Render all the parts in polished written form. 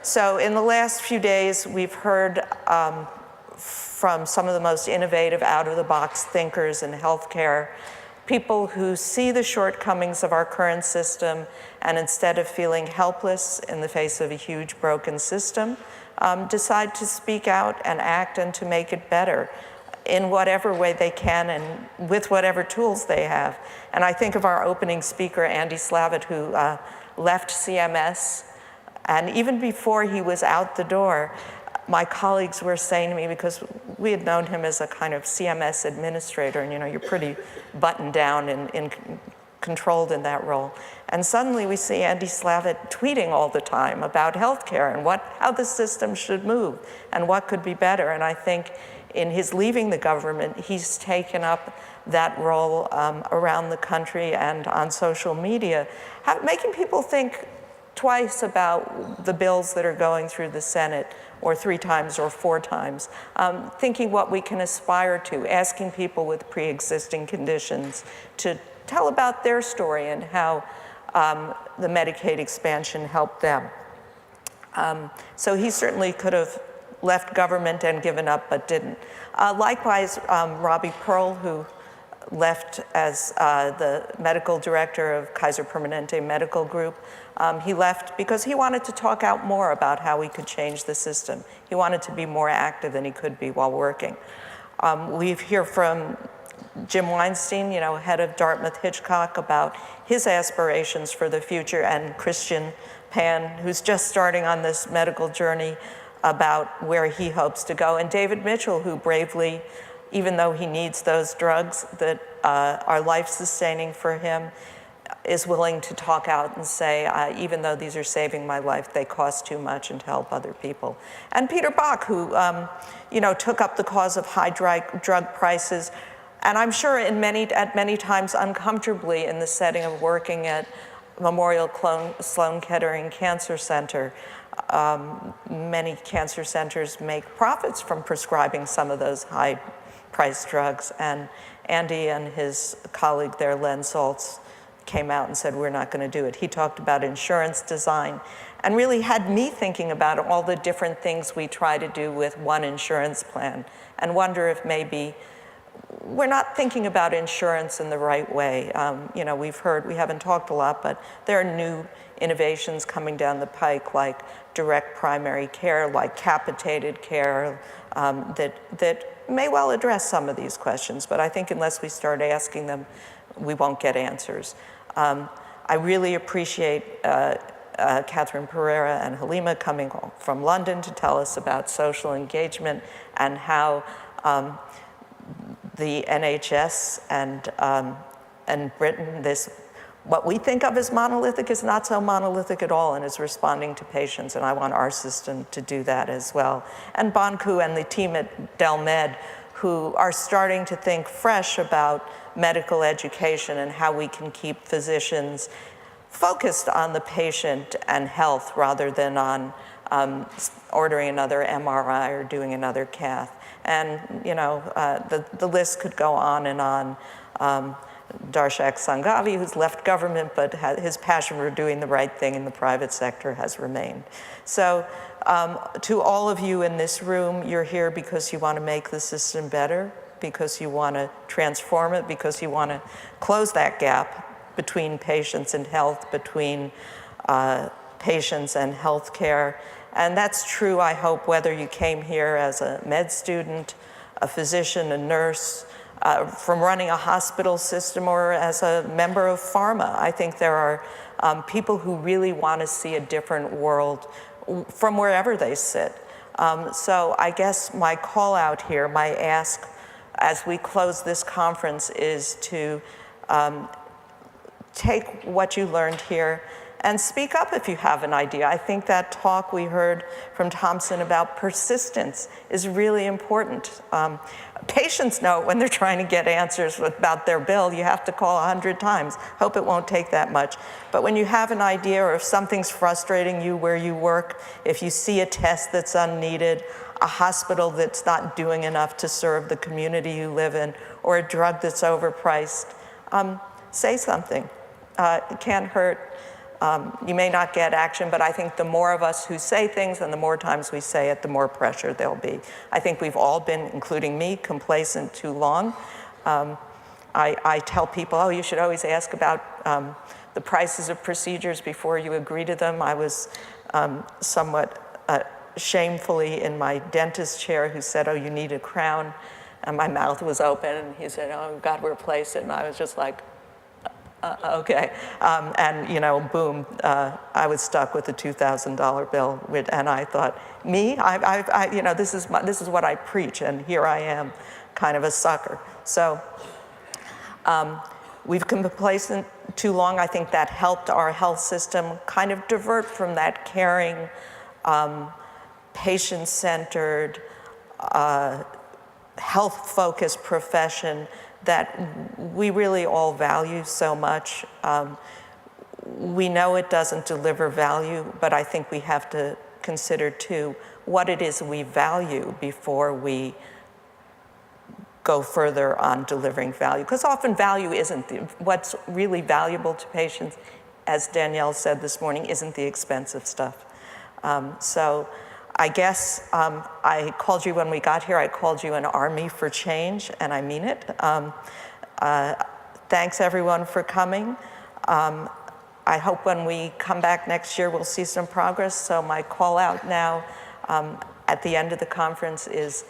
So in the last few days, we've heard from some of the most innovative, out-of-the-box thinkers in healthcare, people who see the shortcomings of our current system, and instead of feeling helpless in the face of a huge broken system, decide to speak out and act and to make it better in whatever way they can and with whatever tools they have. And I think of our opening speaker, Andy Slavitt, who left CMS, and even before he was out the door, my colleagues were saying to me, because we had known him as a kind of CMS administrator, and you're pretty buttoned down and controlled in that role. And suddenly we see Andy Slavitt tweeting all the time about healthcare and how the system should move and what could be better. And I think in his leaving the government, he's taken up that role around the country and on social media, making people think twice about the bills that are going through the Senate, or 3 times or 4 times, thinking what we can aspire to, asking people with pre-existing conditions to tell about their story and how the Medicaid expansion helped them. So he certainly could have left government and given up, but didn't. Likewise, Robbie Pearl, who left as the medical director of Kaiser Permanente Medical Group. He left because he wanted to talk out more about how we could change the system. He wanted to be more active than he could be while working. We hear from Jim Weinstein, head of Dartmouth-Hitchcock, about his aspirations for the future, and Christian Pan, who's just starting on this medical journey, about where he hopes to go, and David Mitchell, who bravely, even though he needs those drugs that are life-sustaining for him, is willing to talk out and say, even though these are saving my life, they cost too much and help other people. And Peter Bach, who took up the cause of high drug prices, and I'm sure at many times uncomfortably in the setting of working at Memorial Sloan Kettering Cancer Center. Many cancer centers make profits from prescribing some of those high-priced drugs, and Andy and his colleague there, Len Saltz, came out and said, we're not going to do it. He talked about insurance design and really had me thinking about all the different things we try to do with one insurance plan, and wonder if maybe we're not thinking about insurance in the right way. We haven't talked a lot, but there are new innovations coming down the pike, like direct primary care, like capitated care, that may well address some of these questions, but I think unless we start asking them, we won't get answers. I really appreciate Catherine Pereira and Halima coming from London to tell us about social engagement and how the NHS and Britain, what we think of as monolithic is not so monolithic at all and is responding to patients, and I want our system to do that as well. And Banku and the team at DelMed, who are starting to think fresh about medical education and how we can keep physicians focused on the patient and health rather than on ordering another MRI or doing another cath. And the list could go on and on. Darshak Sanghavi, who's left government, but his passion for doing the right thing in the private sector has remained. So to all of you in this room, you're here because you want to make the system better, because you want to transform it, because you want to close that gap between patients and health, between patients and healthcare. And that's true, I hope, whether you came here as a med student, a physician, a nurse, from running a hospital system, or as a member of pharma. I think there are people who really want to see a different world from wherever they sit. So I guess my call out here, my ask as we close this conference, is to take what you learned here and speak up if you have an idea. I think that talk we heard from Thompson about persistence is really important. Patients know when they're trying to get answers about their bill, you have to call 100 times. Hope it won't take that much. But when you have an idea, or if something's frustrating you where you work, if you see a test that's unneeded, a hospital that's not doing enough to serve the community you live in, or a drug that's overpriced, say something. It can't hurt. You may not get action, but I think the more of us who say things and the more times we say it, the more pressure there'll be. I think we've all been, including me, complacent too long. I tell people, oh, you should always ask about the prices of procedures before you agree to them. I was somewhat shamefully in my dentist chair who said, oh, you need a crown. And my mouth was open, and he said, oh, we've got to replace it. And I was just like, okay. And, you know, boom, I was stuck with a $2,000 bill. And I thought, me? You know, this is what I preach, and here I am, kind of a sucker. So we've been complacent too long. I think that helped our health system kind of divert from that caring, patient-centered, health-focused profession that we really all value so much. We know it doesn't deliver value, but I think we have to consider too what it is we value before we go further on delivering value. Because often value isn't what's really valuable to patients, as Danielle said this morning, isn't the expensive stuff. So I guess I called you when we got here, I called you an army for change, and I mean it. Thanks everyone for coming. I hope when we come back next year, we'll see some progress. So my call out now at the end of the conference is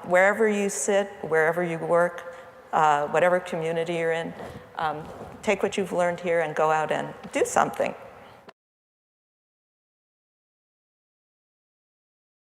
wherever you sit, wherever you work, whatever community you're in, take what you've learned here and go out and do something.